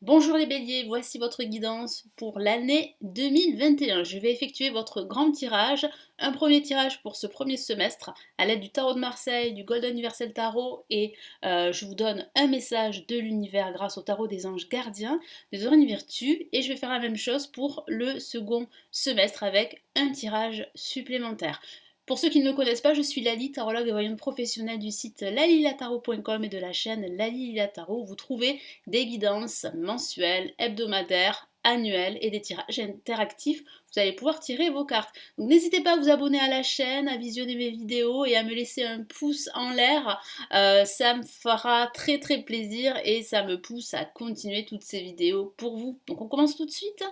Bonjour les béliers, voici votre guidance pour l'année 2021. Je vais effectuer votre grand tirage, un premier tirage pour ce premier semestre à l'aide du tarot de Marseille, du Golden Universal Tarot et je vous donne un message de l'univers grâce au tarot des anges gardiens, des Orines Virtus et je vais faire la même chose pour le second semestre avec un tirage supplémentaire. Pour ceux qui ne me connaissent pas, je suis Lali, tarologue et voyante professionnelle du site lalilatarot.com et de la chaîne Lali Lila Tarot où vous trouvez des guidances mensuelles, hebdomadaires, annuelles et des tirages interactifs. Vous allez pouvoir tirer vos cartes. Donc n'hésitez pas à vous abonner à la chaîne, à visionner mes vidéos et à me laisser un pouce en l'air. Ça me fera très très plaisir et ça me pousse à continuer toutes ces vidéos pour vous. Donc on commence tout de suite.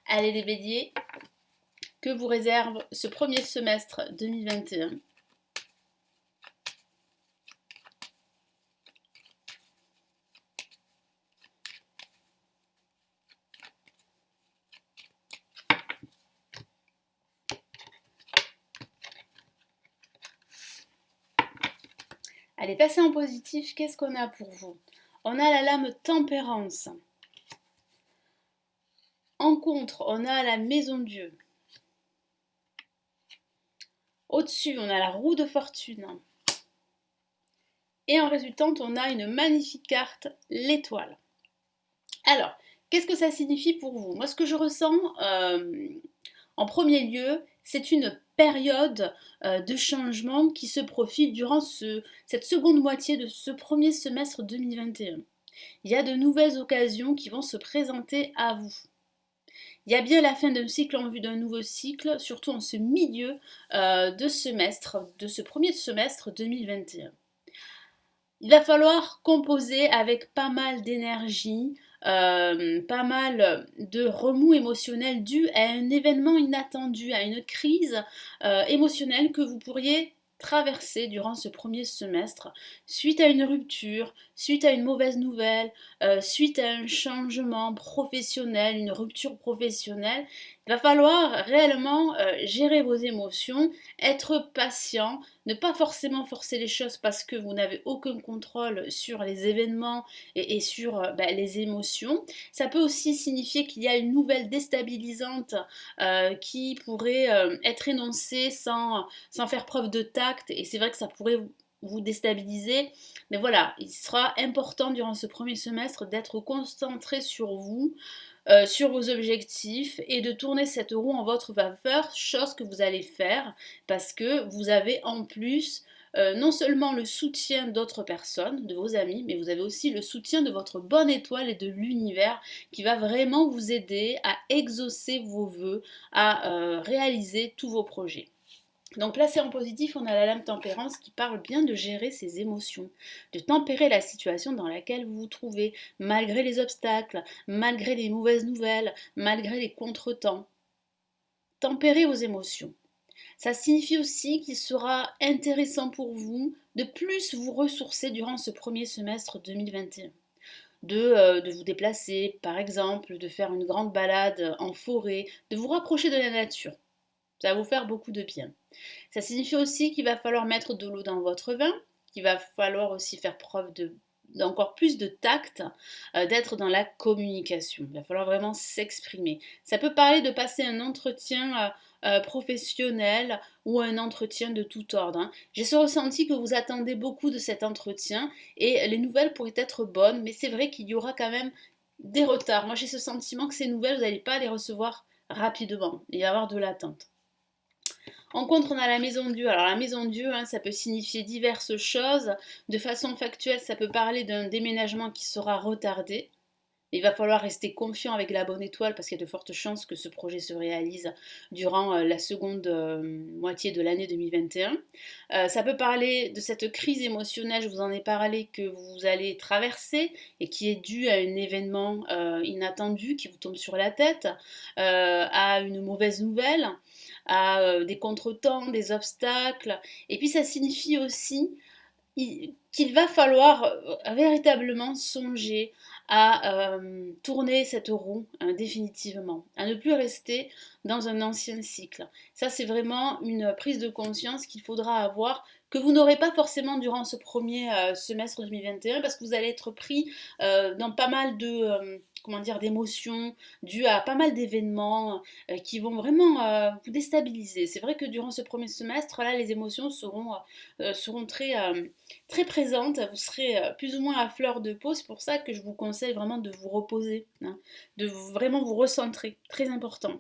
Allez les béliers, que vous réserve ce premier semestre 2021? Allez, passez en positif, qu'est-ce qu'on a pour vous? On a la lame tempérance. En contre, on a la maison Dieu. Au-dessus, on a la roue de fortune. Et en résultante, on a une magnifique carte, l'étoile. Alors, qu'est-ce que ça signifie pour vous? Moi, ce que je ressens, en premier lieu, c'est une période de changement qui se profile durant cette seconde moitié de ce premier semestre 2021. Il y a de nouvelles occasions qui vont se présenter à vous. Il y a bien la fin d'un cycle en vue d'un nouveau cycle, surtout en ce milieu de semestre, de ce premier semestre 2021. Il va falloir composer avec pas mal d'énergie, pas mal de remous émotionnels dus à un événement inattendu, à une crise émotionnelle que vous pourriez traverser durant ce premier semestre, suite à une rupture, suite à une mauvaise nouvelle, suite à un changement professionnel, une rupture professionnelle. Il va falloir réellement gérer vos émotions, être patient, ne pas forcément forcer les choses parce que vous n'avez aucun contrôle sur les événements et sur les émotions. Ça peut aussi signifier qu'il y a une nouvelle déstabilisante qui pourrait être énoncée sans faire preuve de tact et c'est vrai que ça pourrait vous déstabiliser. Mais voilà, il sera important durant ce premier semestre d'être concentré sur vous, sur vos objectifs et de tourner cette roue en votre faveur, chose que vous allez faire parce que vous avez en plus non seulement le soutien d'autres personnes, de vos amis, mais vous avez aussi le soutien de votre bonne étoile et de l'univers qui va vraiment vous aider à exaucer vos vœux, à réaliser tous vos projets. Donc placé en positif, on a la lame tempérance qui parle bien de gérer ses émotions, de tempérer la situation dans laquelle vous vous trouvez, malgré les obstacles, malgré les mauvaises nouvelles, malgré les contretemps. Tempérez vos émotions. Ça signifie aussi qu'il sera intéressant pour vous de plus vous ressourcer durant ce premier semestre 2021. De vous déplacer, par exemple, de faire une grande balade en forêt, de vous rapprocher de la nature. Ça va vous faire beaucoup de bien. Ça signifie aussi qu'il va falloir mettre de l'eau dans votre vin, qu'il va falloir aussi faire preuve d'encore plus de tact, d'être dans la communication. Il va falloir vraiment s'exprimer. Ça peut parler de passer un entretien professionnel ou un entretien de tout ordre, hein. J'ai ce ressenti que vous attendez beaucoup de cet entretien et les nouvelles pourraient être bonnes, mais c'est vrai qu'il y aura quand même des retards. Moi j'ai ce sentiment que ces nouvelles, vous n'allez pas les recevoir rapidement. Il va y avoir de l'attente. En contre, on a la maison Dieu. Alors la maison Dieu, hein, ça peut signifier diverses choses. De façon factuelle, ça peut parler d'un déménagement qui sera retardé. Il va falloir rester confiant avec la bonne étoile parce qu'il y a de fortes chances que ce projet se réalise durant la seconde moitié de l'année 2021. Ça peut parler de cette crise émotionnelle, je vous en ai parlé, que vous allez traverser et qui est due à un événement inattendu qui vous tombe sur la tête, à une mauvaise nouvelle, à des contretemps, des obstacles. Et puis ça signifie aussi qu'il va falloir véritablement songer à tourner cette roue définitivement, à ne plus rester dans un ancien cycle. Ça, c'est vraiment une prise de conscience qu'il faudra avoir que vous n'aurez pas forcément durant ce premier semestre 2021 parce que vous allez être pris dans pas mal de comment dire, d'émotions dues à pas mal d'événements qui vont vraiment vous déstabiliser. C'est vrai que durant ce premier semestre, là, les émotions seront très présentes, vous serez plus ou moins à fleur de peau, c'est pour ça que je vous conseille vraiment de vous reposer, hein, vraiment vous recentrer, très important.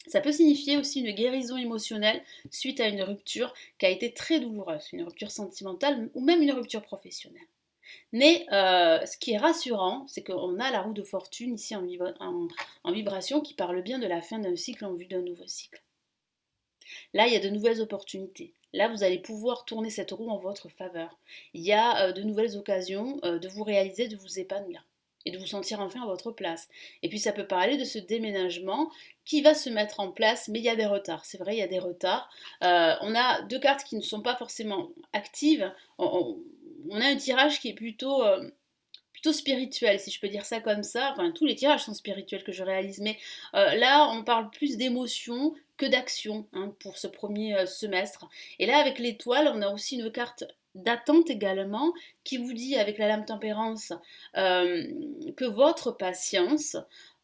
Ça peut signifier aussi une guérison émotionnelle suite à une rupture qui a été très douloureuse, une rupture sentimentale ou même une rupture professionnelle. Mais ce qui est rassurant, c'est qu'on a la roue de fortune ici en vibration qui parle bien de la fin d'un cycle en vue d'un nouveau cycle. Là, il y a de nouvelles opportunités. Là, vous allez pouvoir tourner cette roue en votre faveur. Il y a de nouvelles occasions de vous réaliser, de vous épanouir et de vous sentir enfin à votre place. Et puis ça peut parler de ce déménagement qui va se mettre en place, mais il y a des retards. C'est vrai, il y a des retards. On a deux cartes qui ne sont pas forcément actives. On a un tirage qui est plutôt spirituel, si je peux dire ça comme ça. Enfin, tous les tirages sont spirituels que je réalise, mais là, on parle plus d'émotion que d'action, hein, pour ce premier semestre. Et là, avec l'étoile, on a aussi une carte d'attente également qui vous dit, avec la lame tempérance, euh, que votre patience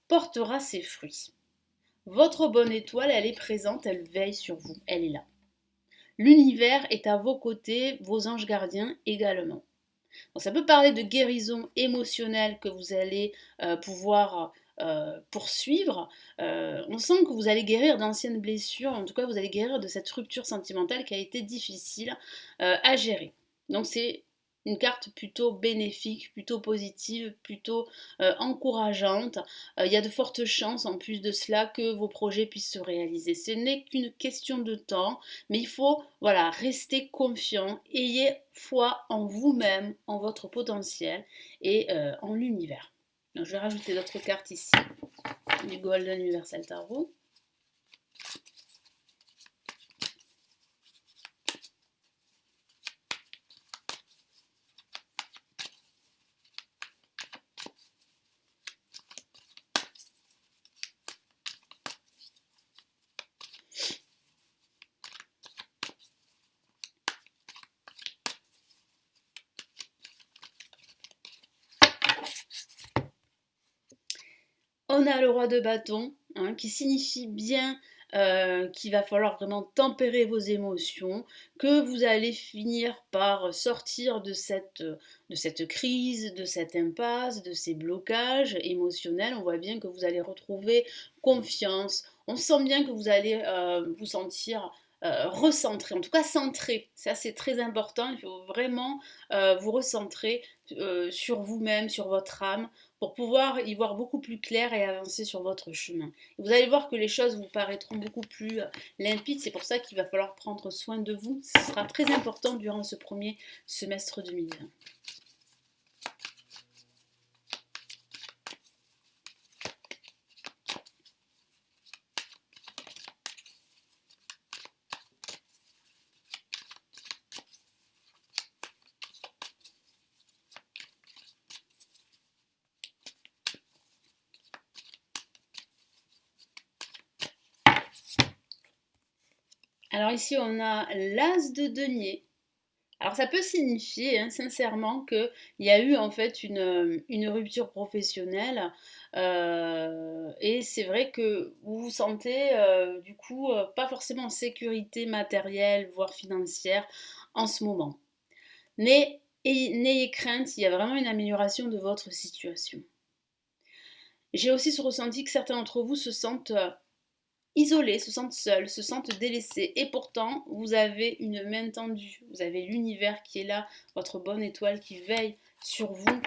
portera ses fruits. Votre bonne étoile, elle est présente, elle veille sur vous, elle est là. L'univers est à vos côtés, vos anges gardiens également. Donc, ça peut parler de guérison émotionnelle que vous allez pouvoir poursuivre. On sent que vous allez guérir d'anciennes blessures, en tout cas vous allez guérir de cette rupture sentimentale qui a été difficile à gérer. Donc c'est une carte plutôt bénéfique, plutôt positive, plutôt encourageante. Il y a de fortes chances en plus de cela que vos projets puissent se réaliser. Ce n'est qu'une question de temps, mais il faut voilà, rester confiant, ayez foi en vous-même, en votre potentiel et en l'univers. Donc, je vais rajouter d'autres cartes ici du Golden Universal Tarot. On a le roi de bâton, hein, qui signifie bien qu'il va falloir vraiment tempérer vos émotions, que vous allez finir par sortir de cette crise, de cette impasse, de ces blocages émotionnels. On voit bien que vous allez retrouver confiance. On sent bien que vous allez vous sentir recentré, en tout cas centré. Ça, c'est très important. Il faut vraiment vous recentrer sur vous-même, sur votre âme, pour pouvoir y voir beaucoup plus clair et avancer sur votre chemin. Et vous allez voir que les choses vous paraîtront beaucoup plus limpides. C'est pour ça qu'il va falloir prendre soin de vous. Ce sera très important durant ce premier semestre 2020. Alors ici, on a l'as de denier. Alors ça peut signifier, hein, sincèrement, qu'il y a eu en fait une rupture professionnelle et c'est vrai que vous vous sentez du coup pas forcément en sécurité matérielle, voire financière en ce moment. Mais n'ayez crainte, il y a vraiment une amélioration de votre situation. J'ai aussi ce ressenti que certains d'entre vous se sentent isolés, se sentent seuls, se sentent délaissés. Et pourtant, vous avez une main tendue. Vous avez l'univers qui est là, votre bonne étoile qui veille sur vous.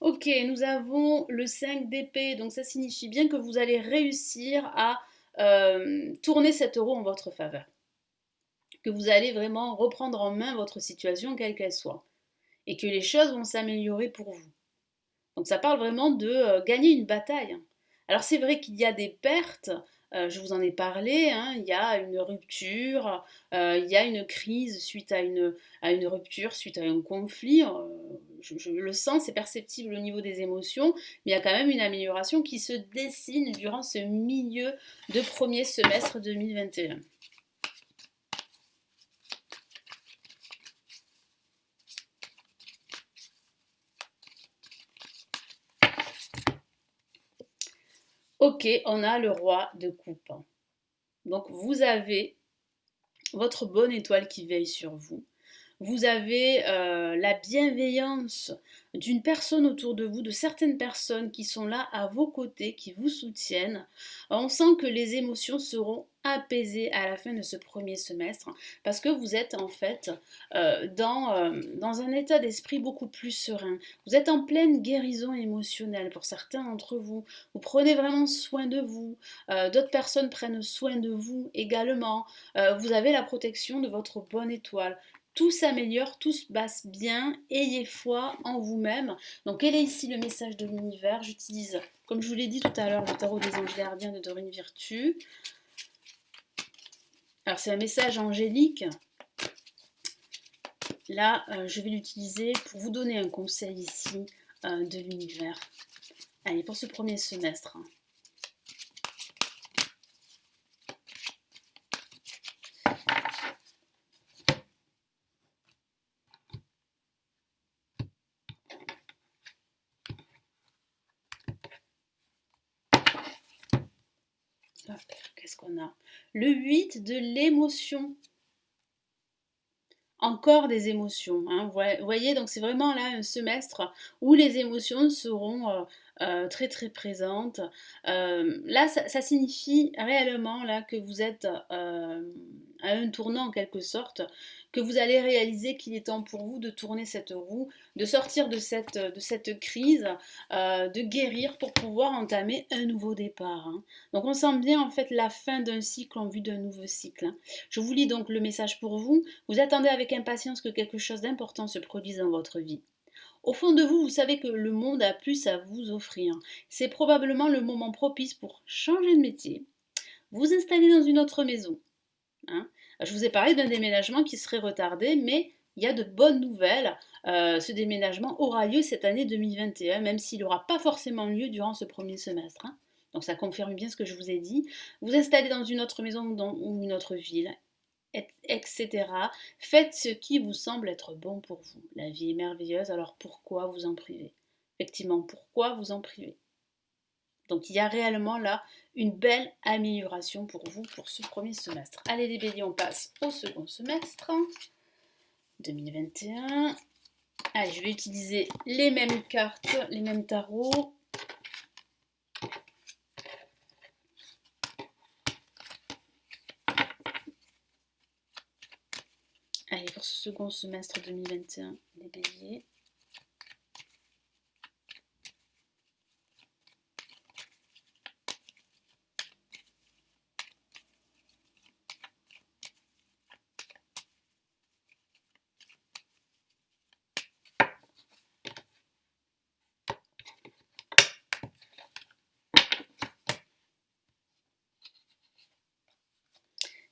Ok, nous avons le 5 d'épée, donc ça signifie bien que vous allez réussir à tourner cette roue en votre faveur. Que vous allez vraiment reprendre en main votre situation, quelle qu'elle soit. et que les choses vont s'améliorer pour vous. Donc ça parle vraiment de gagner une bataille. Alors c'est vrai qu'il y a des pertes, je vous en ai parlé, hein, il y a une rupture, il y a une crise suite à une rupture, suite à un conflit. Je le sens, c'est perceptible au niveau des émotions, mais il y a quand même une amélioration qui se dessine durant ce milieu de premier semestre 2021. Ok, on a le roi de coupe. Donc vous avez votre bonne étoile qui veille sur vous. Vous avez la bienveillance d'une personne autour de vous, de certaines personnes qui sont là à vos côtés, qui vous soutiennent. On sent que les émotions seront apaisées à la fin de ce premier semestre parce que vous êtes en fait dans un état d'esprit beaucoup plus serein. Vous êtes en pleine guérison émotionnelle pour certains d'entre vous. Vous prenez vraiment soin de vous. D'autres personnes prennent soin de vous également. Vous avez la protection de votre bonne étoile. Tout s'améliore, tout se passe bien, ayez foi en vous-même. Donc quel est ici le message de l'univers? J'utilise, comme je vous l'ai dit tout à l'heure, le tarot des anges gardiens de Dorine Virtue. Alors c'est un message angélique. Là, je vais l'utiliser pour vous donner un conseil ici de l'univers. Allez, pour ce premier semestre. Qu'est-ce qu'on a? Le 8 de l'émotion. Encore des émotions, hein. Vous voyez, donc c'est vraiment là un semestre où les émotions seront très très présentes. Là, ça signifie réellement là que vous êtes à un tournant en quelque sorte, que vous allez réaliser qu'il est temps pour vous de tourner cette roue, de sortir de cette crise, de guérir pour pouvoir entamer un nouveau départ, hein. Donc on sent bien en fait la fin d'un cycle en vue d'un nouveau cycle, hein. Je vous lis donc le message pour vous. Vous attendez avec impatience que quelque chose d'important se produise dans votre vie. Au fond de vous, vous savez que le monde a plus à vous offrir. C'est probablement le moment propice pour changer de métier, vous installer dans une autre maison, hein. Je vous ai parlé d'un déménagement qui serait retardé, mais il y a de bonnes nouvelles. Ce déménagement aura lieu cette année 2021, même s'il n'aura pas forcément lieu durant ce premier semestre, hein. Donc ça confirme bien ce que je vous ai dit. Vous installez dans une autre maison ou une autre ville, etc. Faites ce qui vous semble être bon pour vous. La vie est merveilleuse, alors pourquoi vous en priver? Effectivement, pourquoi vous en priver? Donc il y a réellement là une belle amélioration pour vous pour ce premier semestre. Allez les béliers, on passe au second semestre 2021. Allez, je vais utiliser les mêmes cartes, les mêmes tarots. Allez, pour ce second semestre 2021, les béliers.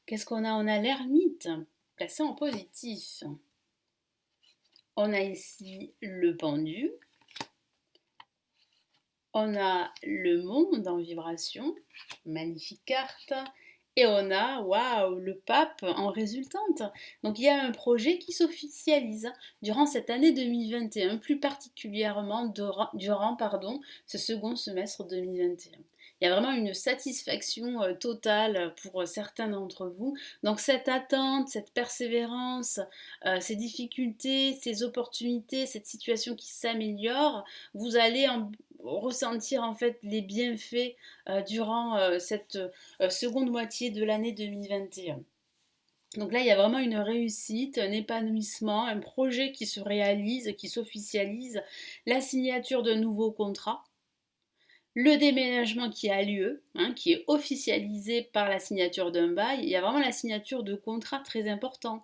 Qu'est-ce qu'on a? On a l'ermite, placé en positif. On a ici le pendu. On a le monde en vibration, magnifique carte. Et on a, waouh, le pape en résultante. Donc il y a un projet qui s'officialise durant cette année 2021, plus particulièrement durant ce second semestre 2021. Il y a vraiment une satisfaction totale pour certains d'entre vous. Donc cette attente, cette persévérance, ces difficultés, ces opportunités, cette situation qui s'améliore, vous allez ressentir en fait les bienfaits durant cette seconde moitié de l'année 2021. Donc là, il y a vraiment une réussite, un épanouissement, un projet qui se réalise, qui s'officialise, la signature d'un nouveau contrat, le déménagement qui a lieu, hein, qui est officialisé par la signature d'un bail. Il y a vraiment la signature de contrats très importants.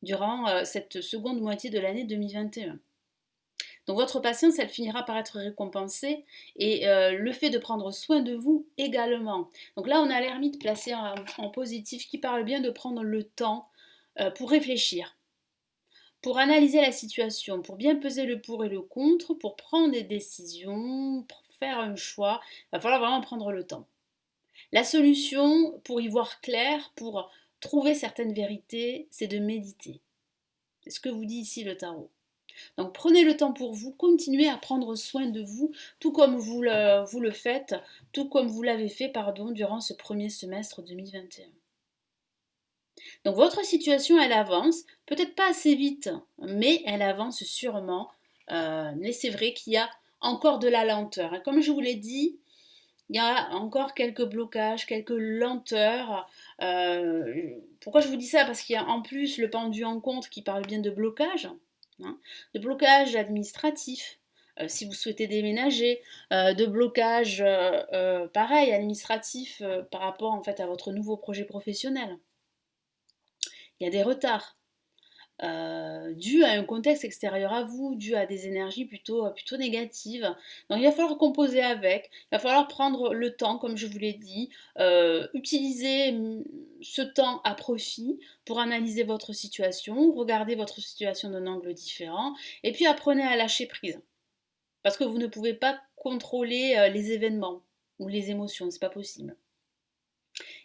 durant cette seconde moitié de l'année 2021. Donc votre patience, elle finira par être récompensée et le fait de prendre soin de vous également. Donc là, on a l'ermite placé en positif qui parle bien de prendre le temps pour réfléchir, pour analyser la situation, pour bien peser le pour et le contre, pour prendre des décisions, pour faire un choix. Il va falloir vraiment prendre le temps. La solution pour y voir clair, pour trouver certaines vérités, c'est de méditer. C'est ce que vous dit ici le tarot. Donc prenez le temps pour vous, continuez à prendre soin de vous, tout comme vous le faites, tout comme vous l'avez fait, durant ce premier semestre 2021. Donc votre situation, elle avance, peut-être pas assez vite, mais elle avance sûrement. Mais c'est vrai qu'il y a encore de la lenteur. Et comme je vous l'ai dit, il y a encore quelques blocages, quelques lenteurs. Pourquoi je vous dis ça? Parce qu'il y a en plus le pendu en compte qui parle bien de blocage, hein, de blocage administratif. Si vous souhaitez déménager, de blocage pareil administratif par rapport en fait à votre nouveau projet professionnel. Il y a des retards dus à un contexte extérieur à vous, dû à des énergies plutôt négatives. Donc il va falloir composer avec, il va falloir prendre le temps, comme je vous l'ai dit, utiliser ce temps à profit pour analyser votre situation, regarder votre situation d'un angle différent, et puis apprenez à lâcher prise. Parce que vous ne pouvez pas contrôler les événements ou les émotions, c'est pas possible.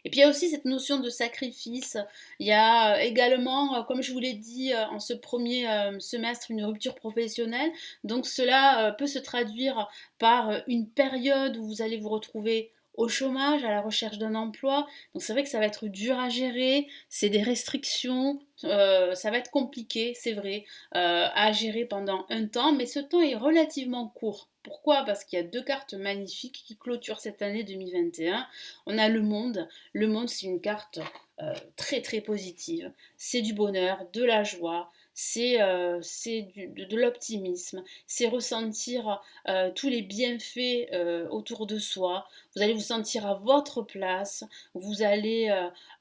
Et puis il y a aussi cette notion de sacrifice. Il y a également, comme je vous l'ai dit, en ce premier semestre, une rupture professionnelle. Donc cela peut se traduire par une période où vous allez vous retrouver au chômage, à la recherche d'un emploi. Donc c'est vrai que ça va être dur à gérer, c'est des restrictions, ça va être compliqué, c'est vrai, à gérer pendant un temps, mais ce temps est relativement court. Pourquoi? Parce qu'il y a deux cartes magnifiques qui clôturent cette année 2021. On a le monde. Le monde, c'est une carte très très positive. C'est du bonheur, de la joie, de l'optimisme, c'est ressentir tous les bienfaits autour de soi. Vous allez vous sentir à votre place, vous allez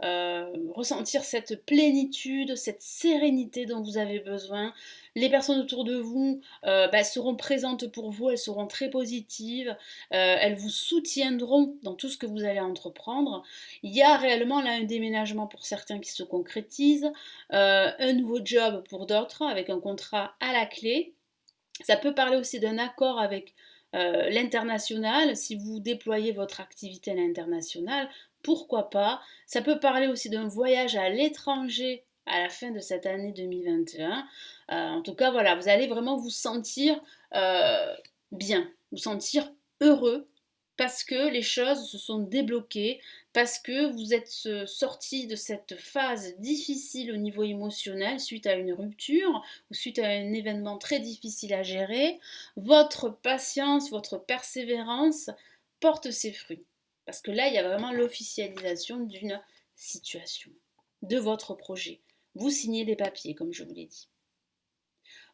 ressentir cette plénitude, cette sérénité dont vous avez besoin. Les personnes autour de vous seront présentes pour vous, elles seront très positives, elles vous soutiendront dans tout ce que vous allez entreprendre. Il y a réellement là un déménagement pour certains qui se concrétise, un nouveau job pour d'autres avec un contrat à la clé. Ça peut parler aussi d'un accord avec l'international, si vous déployez votre activité à l'international, pourquoi pas. Ça peut parler aussi d'un voyage à l'étranger à la fin de cette année 2021. En tout cas, voilà, vous allez vraiment vous sentir bien, vous sentir heureux parce que les choses se sont débloquées, parce que vous êtes sorti de cette phase difficile au niveau émotionnel suite à une rupture ou suite à un événement très difficile à gérer. Votre patience, votre persévérance porte ses fruits. Parce que là, il y a vraiment l'officialisation d'une situation, de votre projet. Vous signez des papiers, comme je vous l'ai dit.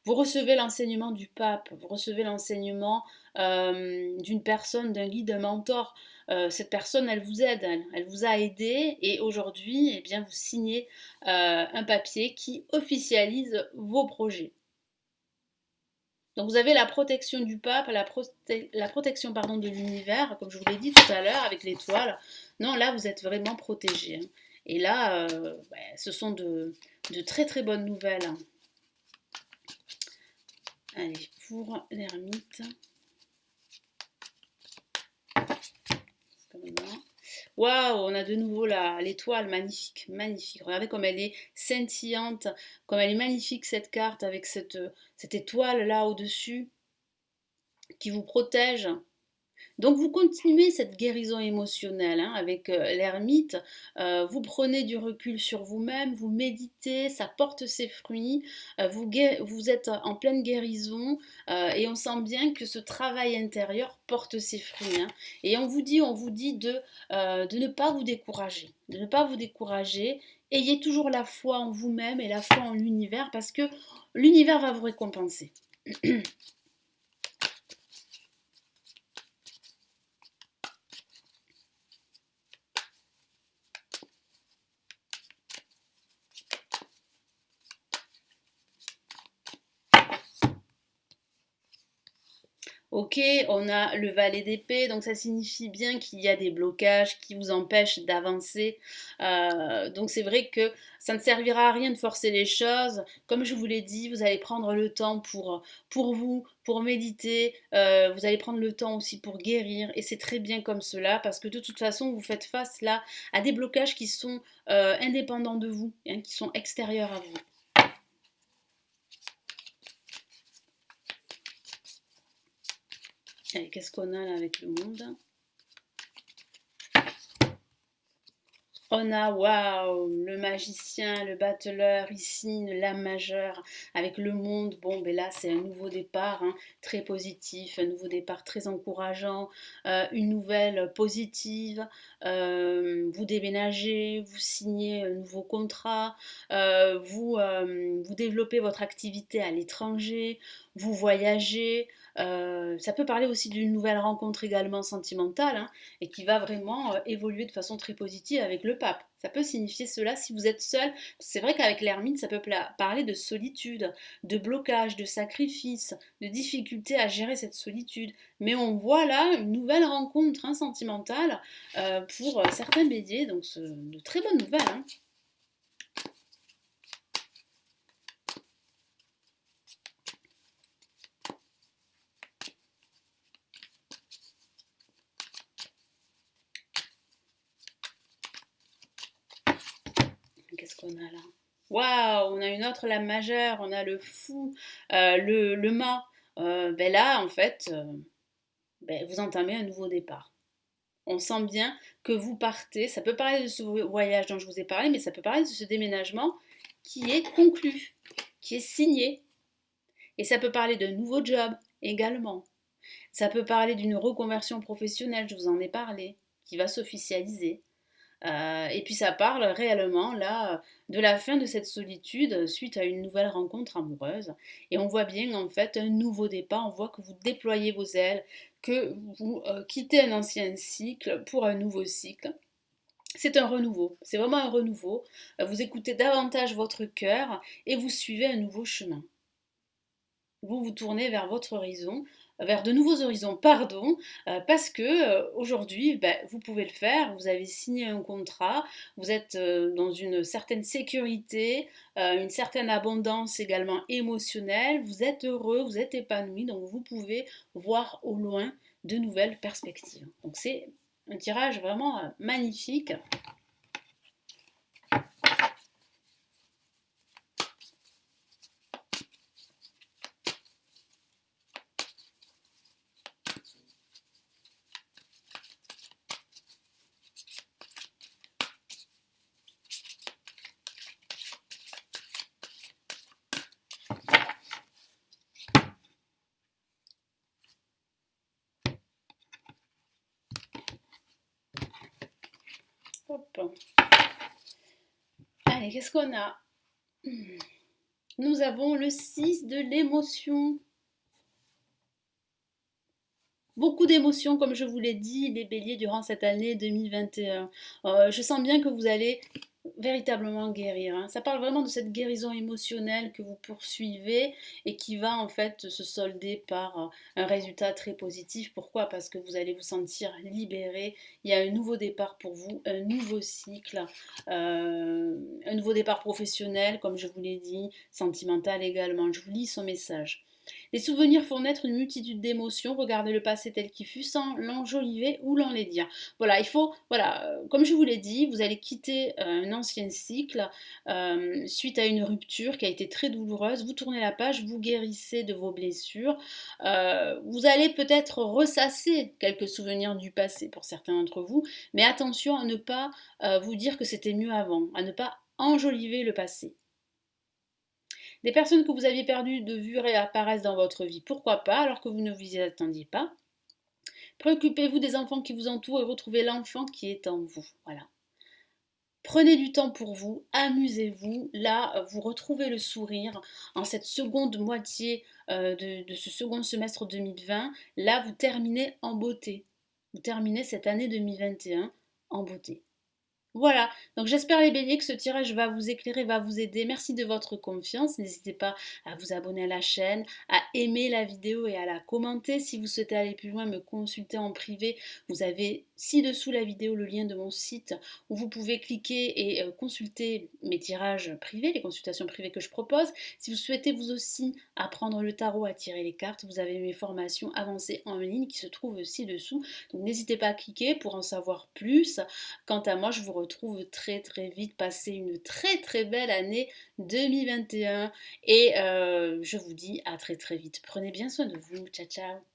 Vous recevez l'enseignement du pape, vous recevez l'enseignement d'une personne, d'un guide, d'un mentor. Cette personne, elle vous aide, elle vous a aidé et aujourd'hui, eh bien, vous signez un papier qui officialise vos projets. Donc vous avez la protection du pape, la protection pardon, de l'univers, comme je vous l'ai dit tout à l'heure avec l'étoile. Non, là, vous êtes vraiment protégé. Hein. Et là, ce sont de très très bonnes nouvelles. Hein. Allez, pour l'ermite. Waouh, on a de nouveau l'étoile, magnifique, magnifique. Regardez comme elle est scintillante, comme elle est magnifique cette carte avec cette étoile là au-dessus qui vous protège. Donc vous continuez cette guérison émotionnelle hein, avec l'ermite, vous prenez du recul sur vous-même, vous méditez, ça porte ses fruits, vous êtes en pleine guérison et on sent bien que ce travail intérieur porte ses fruits. Hein. Et on vous dit de ne pas vous décourager, de ne pas vous décourager. Ayez toujours la foi en vous-même et la foi en l'univers parce que l'univers va vous récompenser. Ok, on a le valet d'épée, donc ça signifie bien qu'il y a des blocages qui vous empêchent d'avancer. Donc c'est vrai que ça ne servira à rien de forcer les choses. Comme je vous l'ai dit, vous allez prendre le temps pour vous, pour méditer. Vous allez prendre le temps aussi pour guérir. Et c'est très bien comme cela, parce que de toute façon, vous faites face là à des blocages qui sont indépendants de vous, hein, qui sont extérieurs à vous. Allez, qu'est-ce qu'on a là avec le monde? On a, waouh, le magicien, le battleur, ici une lame majeure avec le monde. Bon, ben là, c'est un nouveau départ, hein, très positif, un nouveau départ très encourageant, une nouvelle positive. Vous déménagez, vous signez un nouveau contrat, vous développez votre activité à l'étranger, vous voyagez. Ça peut parler aussi d'une nouvelle rencontre également sentimentale, hein, et qui va vraiment évoluer de façon très positive avec le pape. Ça peut signifier cela si vous êtes seul. C'est vrai qu'avec l'hermine, ça peut parler de solitude, de blocage, de sacrifice, de difficulté à gérer cette solitude. Mais on voit là une nouvelle rencontre, hein, sentimentale pour certains béliers, donc de très bonnes nouvelles, hein. Qu'est-ce qu'on a là? Waouh, on a une autre lame majeure, on a le fou, le mât. Ben là, en fait, ben, vous entamez un nouveau départ. On sent bien que vous partez. Ça peut parler de ce voyage dont je vous ai parlé, mais ça peut parler de ce déménagement qui est conclu, qui est signé. Et ça peut parler de nouveaux jobs également. Ça peut parler d'une reconversion professionnelle, je vous en ai parlé, qui va s'officialiser. Et puis ça parle réellement là de la fin de cette solitude suite à une nouvelle rencontre amoureuse. Et on voit bien en fait un nouveau départ, on voit que vous déployez vos ailes, que vous quittez un ancien cycle pour un nouveau cycle. C'est un renouveau, c'est vraiment un renouveau. Vous écoutez davantage votre cœur et vous suivez un nouveau chemin. Vous vous tournez vers votre horizon, vers de nouveaux horizons, pardon, parce que aujourd'hui, ben, vous pouvez le faire, vous avez signé un contrat, vous êtes dans une certaine sécurité, une certaine abondance également émotionnelle, vous êtes heureux, vous êtes épanoui, donc vous pouvez voir au loin de nouvelles perspectives. Donc c'est un tirage vraiment magnifique. Hop. Allez, qu'est-ce qu'on a? Nous avons le 6 de l'émotion. Beaucoup d'émotions, comme je vous l'ai dit, les béliers, durant cette année 2021. Je sens bien que vous allez véritablement guérir, hein. Ça parle vraiment de cette guérison émotionnelle que vous poursuivez et qui va en fait se solder par un résultat très positif. Pourquoi? Parce que vous allez vous sentir libéré. Il y a un nouveau départ pour vous, un nouveau cycle, un nouveau départ professionnel, comme je vous l'ai dit, sentimental également. Je vous lis son message. Les souvenirs font naître une multitude d'émotions. Regardez le passé tel qu'il fut sans l'enjoliver ou l'enlaidir. Voilà, il faut, voilà, comme je vous l'ai dit, vous allez quitter un ancien cycle suite à une rupture qui a été très douloureuse. Vous tournez la page, vous guérissez de vos blessures. Vous allez peut-être ressasser quelques souvenirs du passé pour certains d'entre vous, mais attention à ne pas vous dire que c'était mieux avant, à ne pas enjoliver le passé. Des personnes que vous aviez perdues de vue réapparaissent dans votre vie, pourquoi pas, alors que vous ne vous y attendiez pas. Préoccupez-vous des enfants qui vous entourent et retrouvez l'enfant qui est en vous. Voilà. Prenez du temps pour vous, amusez-vous. Là, vous retrouvez le sourire en cette seconde moitié de ce second semestre 2020. Là, vous terminez en beauté. Vous terminez cette année 2021 en beauté. Voilà, donc j'espère les béliers que ce tirage va vous éclairer, va vous aider. Merci de votre confiance. N'hésitez pas à vous abonner à la chaîne, à aimer la vidéo et à la commenter. Si vous souhaitez aller plus loin, me consulter en privé, vous avez ci-dessous la vidéo le lien de mon site où vous pouvez cliquer et consulter mes tirages privés, les consultations privées que je propose. Si vous souhaitez vous aussi apprendre le tarot, à tirer les cartes, vous avez mes formations avancées en ligne qui se trouvent ci-dessous. Donc n'hésitez pas à cliquer pour en savoir plus. Quant à moi, je vous retrouve très très vite. Passez une très très belle année 2021 et je vous dis à très très vite. Prenez bien soin de vous. Ciao ciao.